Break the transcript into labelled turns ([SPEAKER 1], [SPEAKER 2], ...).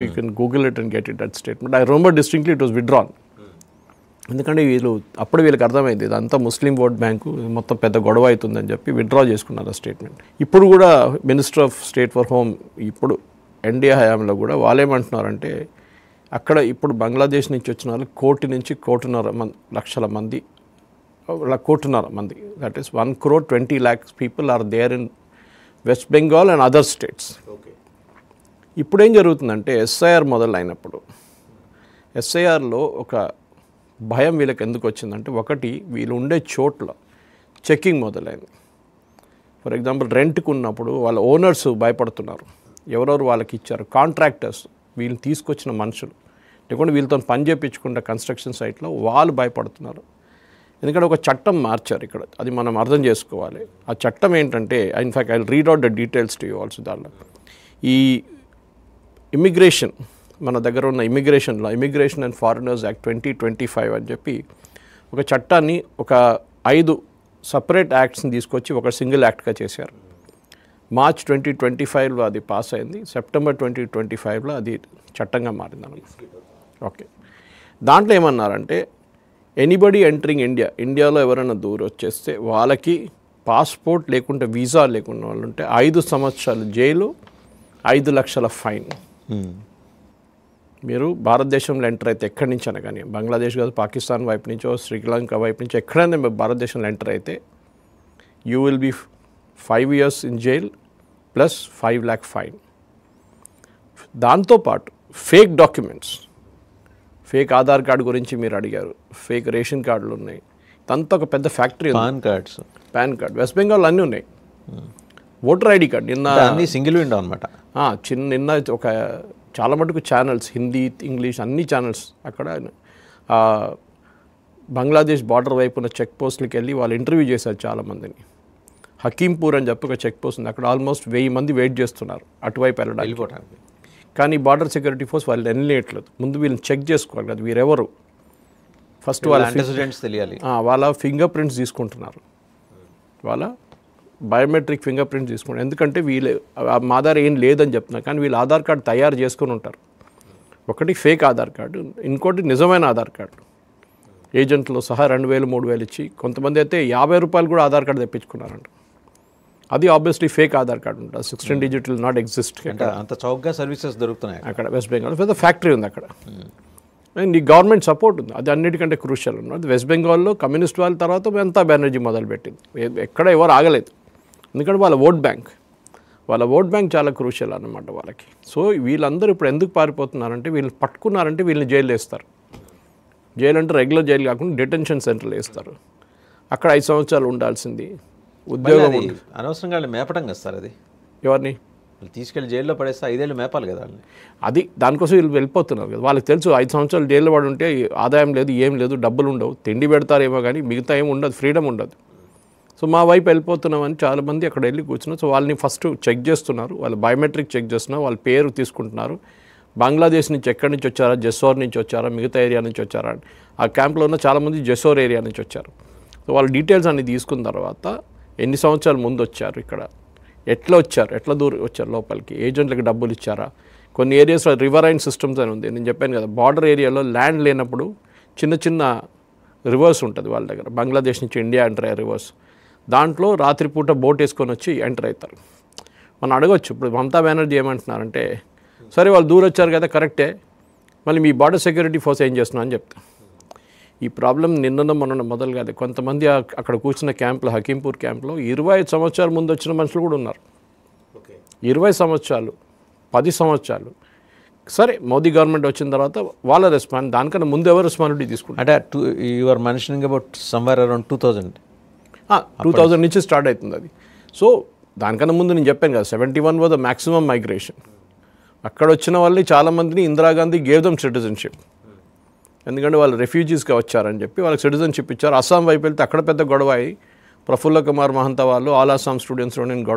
[SPEAKER 1] You can Google it and get it, that statement. I remember distinctly it was withdrawn. ఎందుకంటే అప్పుడు వీళ్ళకి అర్థమైంది ఇదంతా ముస్లిం ఓట్ బ్యాంకు మొత్తం పెద్ద గొడవ అవుతుందని చెప్పి విత్డ్రా చేసుకున్నారు ఆ స్టేట్మెంట్. ఇప్పుడు కూడా minister of state for home ఇప్పుడు ఎన్డీఏ హయాంలో కూడా వాళ్ళేమంటున్నారంటే అక్కడ ఇప్పుడు బంగ్లాదేశ్ నుంచి వచ్చిన వాళ్ళు 1 నుంచి 1.5 లక్షల మంది, 1.5 మంది, that is 1.20 lakhs people are there in West Bengal and other states. ఇప్పుడేం జరుగుతుందంటే ఎస్ఐఆర్ మొదలైనప్పుడు ఎస్ఐఆర్లో ఒక భయం వీళ్ళకి ఎందుకు వచ్చిందంటే, ఒకటి వీళ్ళు ఉండే చోట్ల చెక్కింగ్ మొదలైంది. ఫర్ ఎగ్జాంపుల్ రెంట్కి ఉన్నప్పుడు వాళ్ళ ఓనర్స్ భయపడుతున్నారు, ఎవరెవరు వాళ్ళకి ఇచ్చారు, కాంట్రాక్టర్స్ వీళ్ళు తీసుకొచ్చిన మనుషులు లేకుంటే వీళ్ళతో పని చేయించుకుంటే కన్స్ట్రక్షన్ సైట్లో వాళ్ళు భయపడుతున్నారు. ఎందుకంటే ఒక చట్టం మార్చారు ఇక్కడ, అది మనం అర్థం చేసుకోవాలి. ఆ చట్టం ఏంటంటే, in fact I will read out the details to you also. దాంట్లో ఈ ఇమిగ్రేషన్, మన దగ్గర ఉన్న ఇమిగ్రేషన్లో ఇమిగ్రేషన్ అండ్ ఫారినర్స్ యాక్ట్ 2025 అని చెప్పి ఒక చట్టాన్ని ఒక 5 సపరేట్ యాక్ట్స్ని తీసుకొచ్చి ఒక సింగిల్ యాక్ట్గా చేశారు. మార్చ్ 2025లో అది పాస్ అయింది, సెప్టెంబర్ 2025లో అది చట్టంగా మారింది అన్నమాట. ఓకే, దాంట్లో ఏమన్నారంటే ఎనీబడి ఎంటరింగ్ ఇండియాలో ఎవరైనా దూరం వచ్చేస్తే వాళ్ళకి పాస్పోర్ట్ లేకుంటే వీసా లేకుండా వాళ్ళు ఉంటే 5 సంవత్సరాలు జైలు, 5 లక్షల ఫైన్. మీరు భారతదేశంలో ఎంటర్ అయితే ఎక్కడి నుంచి అయినా కానీ, బంగ్లాదేశ్ కాదు, పాకిస్తాన్ వైపు నుంచో, శ్రీలంక వైపు నుంచి ఎక్కడైనా మీరు భారతదేశంలో ఎంటర్ అయితే you will be 5 years in jail plus 5 lakh fine. దాంతోపాటు fake documents, fake Aadhaar card గురించి మీరు అడిగారు, ఫేక్ రేషన్ కార్డులు ఉన్నాయి. దాంతో ఒక పెద్ద factory, pan card west Bengal అన్నీ ఉన్నాయి. ఓటర్ ఐడి కార్డ్ నిన్న
[SPEAKER 2] సింగిల్ విండో అనమాట.
[SPEAKER 1] నిన్న ఒక చాలా మటుకు ఛానల్స్, హిందీ, ఇంగ్లీష్ అన్ని ఛానల్స్ అక్కడ బంగ్లాదేశ్ బార్డర్ వైపు ఉన్న చెక్ పోస్ట్లకి వెళ్ళి వాళ్ళు ఇంటర్వ్యూ చేశారు చాలామందిని. హకీంపూర్ అని చెప్పి ఒక చెక్ పోస్ట్ ఉంది, అక్కడ ఆల్మోస్ట్ 1000 మంది వెయిట్ చేస్తున్నారు అటువైపు వెళ్ళడానికి. కానీ బార్డర్ సెక్యూరిటీ ఫోర్స్ వాళ్ళు వెళ్ళట్లేదు. ముందు వీళ్ళని చెక్ చేసుకోవాలి కదా వీరెవరు, ఫస్ట్ వాళ్ళ
[SPEAKER 2] తెలియాలి,
[SPEAKER 1] వాళ్ళ ఫింగర్ ప్రింట్స్ తీసుకుంటున్నారు, వాళ్ళ బయోమెట్రిక్ ఫింగర్ ప్రింట్స్ తీసుకుంటారు. ఎందుకంటే వీళ్ళు మా ఆధార్ ఏం లేదని చెప్తున్నారు, కానీ వీళ్ళు ఆధార్ కార్డు తయారు చేసుకుని ఉంటారు. ఒకటి ఫేక్ ఆధార్ కార్డు, ఇంకోటి నిజమైన ఆధార్ కార్డు. ఏజెంట్లో సహా 2000, 3000 ఇచ్చి, కొంతమంది అయితే 50 రూపాయలు కూడా ఆధార్ కార్డు తెప్పించుకున్నారంట. అది ఆబ్వియస్లీ ఫేక్ ఆధార్ కార్డు ఉంటుంది, 16 digit విల్ నాట్ ఎగ్జిస్ట్.
[SPEAKER 2] అంత చౌకగా సర్వీసెస్ దొరుకుతున్నాయి
[SPEAKER 1] అక్కడ వెస్ట్ బెంగాల్. పెద్ద ఫ్యాక్టరీ ఉంది అక్కడ, అండ్ ఈ గవర్నమెంట్ సపోర్ట్ ఉంది, అది అన్నిటికంటే క్రూషియల్ ఉన్నది. వెస్ట్ బెంగాల్లో కమ్యూనిస్ట్ వాళ్ళ తర్వాత మమతా బెనర్జీ మొదలుపెట్టింది, ఎక్కడ ఎవరు ఆగలేదు. ఎందుకంటే వాళ్ళ ఓట్ బ్యాంక్ చాలా క్రూషియల్ అన్నమాట వాళ్ళకి. సో వీళ్ళందరూ ఇప్పుడు ఎందుకు పారిపోతున్నారంటే, వీళ్ళు పట్టుకున్నారంటే వీళ్ళని జైలు వేస్తారు. జైలు అంటే రెగ్యులర్ జైలు కాకుండా డిటెన్షన్ సెంటర్లు వేస్తారు. అక్కడ 5 సంవత్సరాలు ఉండాల్సింది, ఉద్యోగం
[SPEAKER 2] అనవసరంగా మేపటం కదా సార్. అది
[SPEAKER 1] ఎవరిని
[SPEAKER 2] తీసుకెళ్ళి జైల్లో పడేస్తే 5 ఏళ్ళు మేపాలి కదా వాళ్ళని.
[SPEAKER 1] అది దానికోసం వీళ్ళు వెళ్ళిపోతున్నారు కదా. వాళ్ళకి తెలుసు 5 సంవత్సరాలు జైల్లో పడి ఉంటే ఆదాయం లేదు, ఏం లేదు, డబ్బులు ఉండవు, తిండి పెడతారేమో కానీ మిగతా ఏమి ఉండదు, ఫ్రీడమ్ ఉండదు. సో మా వైపు వెళ్ళిపోతున్నామని చాలామంది అక్కడ వెళ్ళి కూర్చున్నారు. సో వాళ్ళని ఫస్ట్ చెక్ చేస్తున్నారు, వాళ్ళ బయోమెట్రిక్ చెక్ చేస్తున్నారు, వాళ్ళ పేరు తీసుకుంటున్నారు. బంగ్లాదేశ్ నుంచి ఎక్కడి నుంచి వచ్చారా, జెసోర్ నుంచి వచ్చారా, మిగతా ఏరియా నుంచి వచ్చారా. ఆ క్యాంప్లో ఉన్న చాలామంది జెసోర్ ఏరియా నుంచి వచ్చారు. సో వాళ్ళ డీటెయిల్స్ అన్ని తీసుకున్న తర్వాత ఎన్ని సంవత్సరాల ముందు వచ్చారు, ఇక్కడ ఎట్లా వచ్చారు, ఎట్లా దూరం వచ్చారు లోపలికి, ఏజెంట్లకు డబ్బులు ఇచ్చారా. కొన్ని ఏరియాస్లో రివరైన్ సిస్టమ్స్ అని ఉంది, నేను చెప్పాను కదా, బార్డర్ ఏరియాలో ల్యాండ్ లేనప్పుడు చిన్న చిన్న రివర్స్ ఉంటుంది వాళ్ళ దగ్గర. బంగ్లాదేశ్ నుంచి ఇండియా ఎంటర్ అయ్యే రివర్స్, దాంట్లో రాత్రిపూట బోట్ వేసుకొని వచ్చి ఎంటర్ అవుతారు. మనం అడగొచ్చు, ఇప్పుడు మమతా బెనర్జీ ఏమంటున్నారంటే, సరే వాళ్ళు దూరం వచ్చారు కదా కరెక్టే, మళ్ళీ మీ బార్డర్ సెక్యూరిటీ ఫోర్స్ ఏం చేస్తున్నా అని చెప్తా. ఈ ప్రాబ్లం నిన్న మొన్న మొదలు కాదు. కొంతమంది అక్కడ కూర్చున్న క్యాంప్లో, హకీంపూర్ క్యాంప్లో 25 సంవత్సరాల ముందు వచ్చిన మనుషులు కూడా ఉన్నారు. 20 సంవత్సరాలు, 10 సంవత్సరాలు. సరే మోదీ గవర్నమెంట్ వచ్చిన తర్వాత వాళ్ళ రెస్పాన్స్, దానికన్నా ముందు ఎవరు రెస్పాన్సిబిలిటీ తీసుకుంటారు.
[SPEAKER 2] అంటే you are mentioning about somewhere around
[SPEAKER 1] 2000 నుంచి స్టార్ట్ అవుతుంది అది. సో దానికన్నా ముందు నేను చెప్పాను కదా, 71 వాజ్ ద మ్యాక్సిమం మైగ్రేషన్. అక్కడ వచ్చిన వాళ్ళని చాలామందిని ఇందిరాగాంధీ గేవ్ దమ్ సిటిజన్షిప్, ఎందుకంటే వాళ్ళు రెఫ్యూజీస్గా వచ్చారని చెప్పి వాళ్ళకి సిటిజన్షిప్ ఇచ్చారు. అస్సాం వైపు వెళ్తే అక్కడ పెద్ద గొడవ అయ్యి ప్రఫుల్ల కుమార్ మహంతా వాళ్ళు ఆల్ అస్సాం స్టూడెంట్స్లో నేను గొడవ